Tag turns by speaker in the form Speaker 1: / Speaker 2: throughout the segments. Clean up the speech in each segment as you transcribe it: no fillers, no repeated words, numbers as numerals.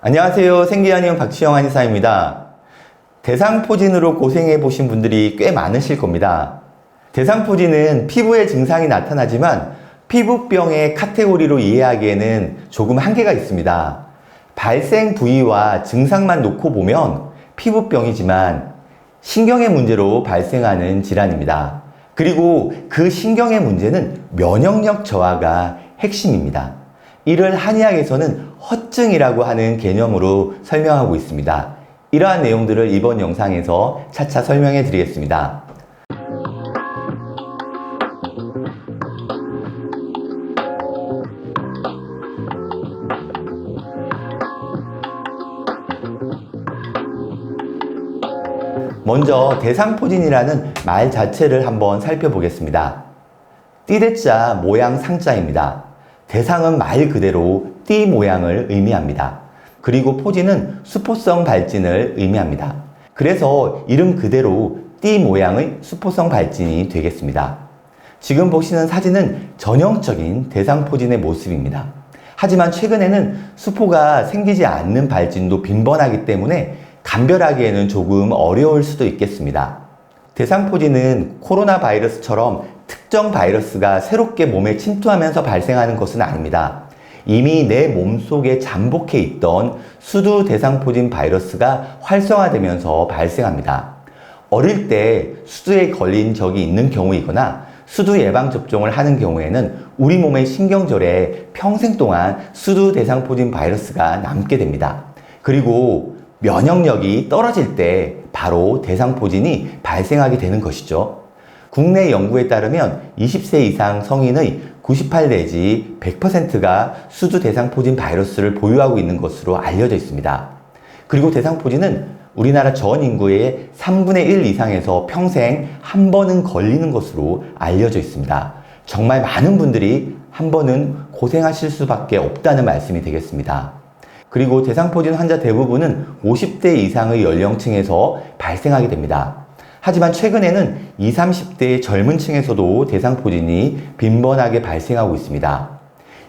Speaker 1: 안녕하세요. 생기한의원 박시영 한의사입니다. 대상포진으로 고생해 보신 분들이 꽤 많으실 겁니다. 대상포진은 피부에 증상이 나타나지만 피부병의 카테고리로 이해하기에는 조금 한계가 있습니다. 발생 부위와 증상만 놓고 보면 피부병이지만 신경의 문제로 발생하는 질환입니다. 그리고 그 신경의 문제는 면역력 저하가 핵심입니다. 이를 한의학에서는 허증이라고 하는 개념으로 설명하고 있습니다. 이러한 내용들을 이번 영상에서 차차 설명해 드리겠습니다. 먼저 대상포진이라는 말 자체를 한번 살펴보겠습니다. 띠대자 모양 상자입니다. 대상은 말 그대로 띠 모양을 의미합니다. 그리고 포진은 수포성 발진을 의미합니다. 그래서 이름 그대로 띠 모양의 수포성 발진이 되겠습니다. 지금 보시는 사진은 전형적인 대상포진의 모습입니다. 하지만 최근에는 수포가 생기지 않는 발진도 빈번하기 때문에 감별하기에는 조금 어려울 수도 있겠습니다. 대상포진은 코로나 바이러스처럼 특정 바이러스가 새롭게 몸에 침투하면서 발생하는 것은 아닙니다. 이미 내 몸속에 잠복해 있던 수두 대상포진 바이러스가 활성화되면서 발생합니다. 어릴 때 수두에 걸린 적이 있는 경우이거나 수두 예방접종을 하는 경우에는 우리 몸의 신경절에 평생 동안 수두 대상포진 바이러스가 남게 됩니다. 그리고 면역력이 떨어질 때 바로 대상포진이 발생하게 되는 것이죠. 국내 연구에 따르면 20세 이상 성인의 98 내지 100%가 수두 대상포진 바이러스를 보유하고 있는 것으로 알려져 있습니다. 그리고 대상포진은 우리나라 전 인구의 3분의 1 이상에서 평생 한 번은 걸리는 것으로 알려져 있습니다. 정말 많은 분들이 한 번은 고생하실 수밖에 없다는 말씀이 되겠습니다. 그리고 대상포진 환자 대부분은 50대 이상의 연령층에서 발생하게 됩니다. 하지만 최근에는 20, 30대의 젊은 층에서도 대상포진이 빈번하게 발생하고 있습니다.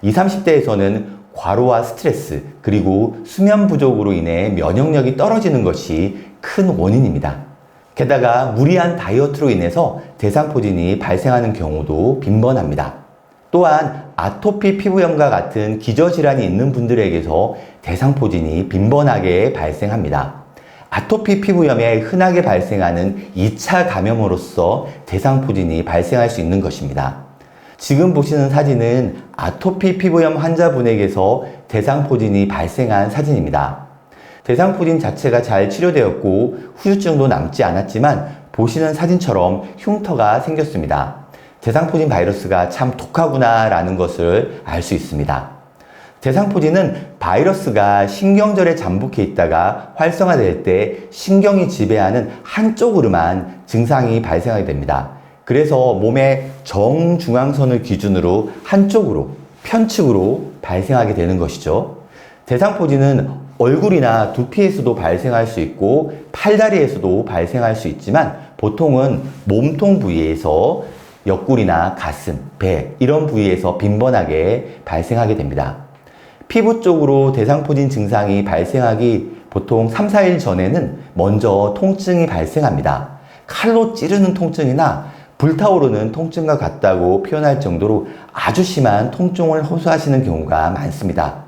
Speaker 1: 20, 30대에서는 과로와 스트레스, 그리고 수면 부족으로 인해 면역력이 떨어지는 것이 큰 원인입니다. 게다가 무리한 다이어트로 인해서 대상포진이 발생하는 경우도 빈번합니다. 또한 아토피 피부염과 같은 기저질환이 있는 분들에게서 대상포진이 빈번하게 발생합니다. 아토피 피부염에 흔하게 발생하는 2차 감염으로서 대상포진이 발생할 수 있는 것입니다. 지금 보시는 사진은 아토피 피부염 환자분에게서 대상포진이 발생한 사진입니다. 대상포진 자체가 잘 치료되었고 후유증도 남지 않았지만 보시는 사진처럼 흉터가 생겼습니다. 대상포진 바이러스가 참 독하구나 라는 것을 알 수 있습니다. 대상포진은 바이러스가 신경절에 잠복해 있다가 활성화될 때 신경이 지배하는 한쪽으로만 증상이 발생하게 됩니다. 그래서 몸의 정중앙선을 기준으로 한쪽으로, 편측으로 발생하게 되는 것이죠. 대상포진은 얼굴이나 두피에서도 발생할 수 있고 팔다리에서도 발생할 수 있지만 보통은 몸통 부위에서 옆구리나 가슴, 배 이런 부위에서 빈번하게 발생하게 됩니다. 피부 쪽으로 대상포진 증상이 발생하기 보통 3, 4일 전에는 먼저 통증이 발생합니다. 칼로 찌르는 통증이나 불타오르는 통증과 같다고 표현할 정도로 아주 심한 통증을 호소하시는 경우가 많습니다.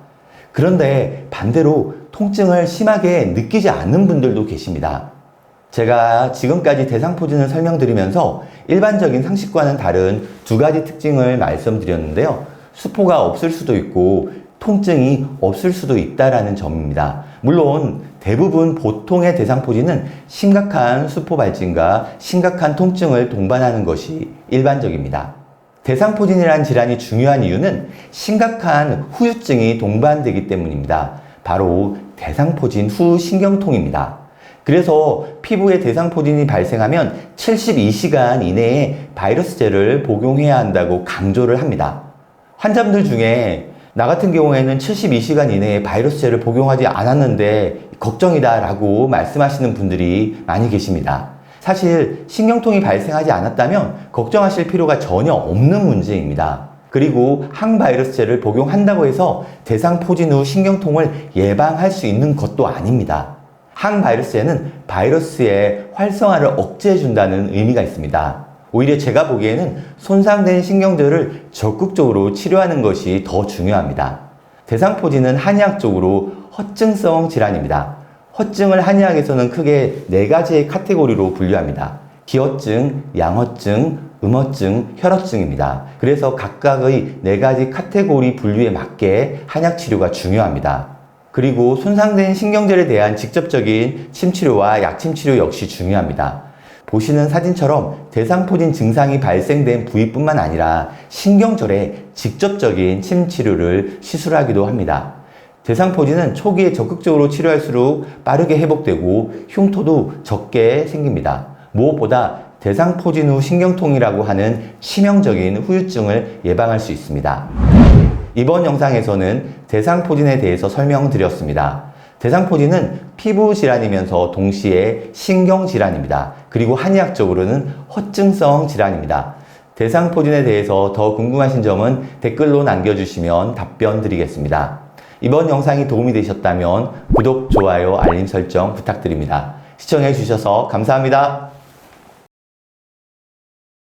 Speaker 1: 그런데 반대로 통증을 심하게 느끼지 않는 분들도 계십니다. 제가 지금까지 대상포진을 설명드리면서 일반적인 상식과는 다른 두 가지 특징을 말씀드렸는데요. 수포가 없을 수도 있고 통증이 없을 수도 있다는 점입니다. 물론 대부분 보통의 대상포진은 심각한 수포 발진과 심각한 통증을 동반하는 것이 일반적입니다. 대상포진이라는 질환이 중요한 이유는 심각한 후유증이 동반되기 때문입니다. 바로 대상포진 후 신경통입니다. 그래서 피부에 대상포진이 발생하면 72시간 이내에 바이러스제를 복용해야 한다고 강조를 합니다. 환자분들 중에 나 같은 경우에는 72시간 이내에 바이러스제를 복용하지 않았는데 걱정이다 라고 말씀하시는 분들이 많이 계십니다. 사실 신경통이 발생하지 않았다면 걱정하실 필요가 전혀 없는 문제입니다. 그리고 항바이러스제를 복용한다고 해서 대상포진 후 신경통을 예방할 수 있는 것도 아닙니다. 항바이러스제는 바이러스의 활성화를 억제해준다는 의미가 있습니다. 오히려 제가 보기에는 손상된 신경들을 적극적으로 치료하는 것이 더 중요합니다. 대상포진은 한의학적으로 허증성 질환입니다. 허증을 한의학에서는 크게 4가지의 카테고리로 분류합니다. 기허증, 양허증, 음허증, 혈허증입니다. 그래서 각각의 4가지 카테고리 분류에 맞게 한약 치료가 중요합니다. 그리고 손상된 신경절에 대한 직접적인 침치료와 약침치료 역시 중요합니다. 보시는 사진처럼 대상포진 증상이 발생된 부위뿐만 아니라 신경절에 직접적인 침치료를 시술하기도 합니다. 대상포진은 초기에 적극적으로 치료할수록 빠르게 회복되고 흉터도 적게 생깁니다. 무엇보다 대상포진 후 신경통이라고 하는 치명적인 후유증을 예방할 수 있습니다. 이번 영상에서는 대상포진에 대해서 설명드렸습니다. 대상포진은 피부 질환이면서 동시에 신경질환입니다. 그리고 한의학적으로는 허증성 질환입니다. 대상포진에 대해서 더 궁금하신 점은 댓글로 남겨주시면 답변 드리겠습니다. 이번 영상이 도움이 되셨다면 구독, 좋아요, 알림 설정 부탁드립니다. 시청해주셔서 감사합니다.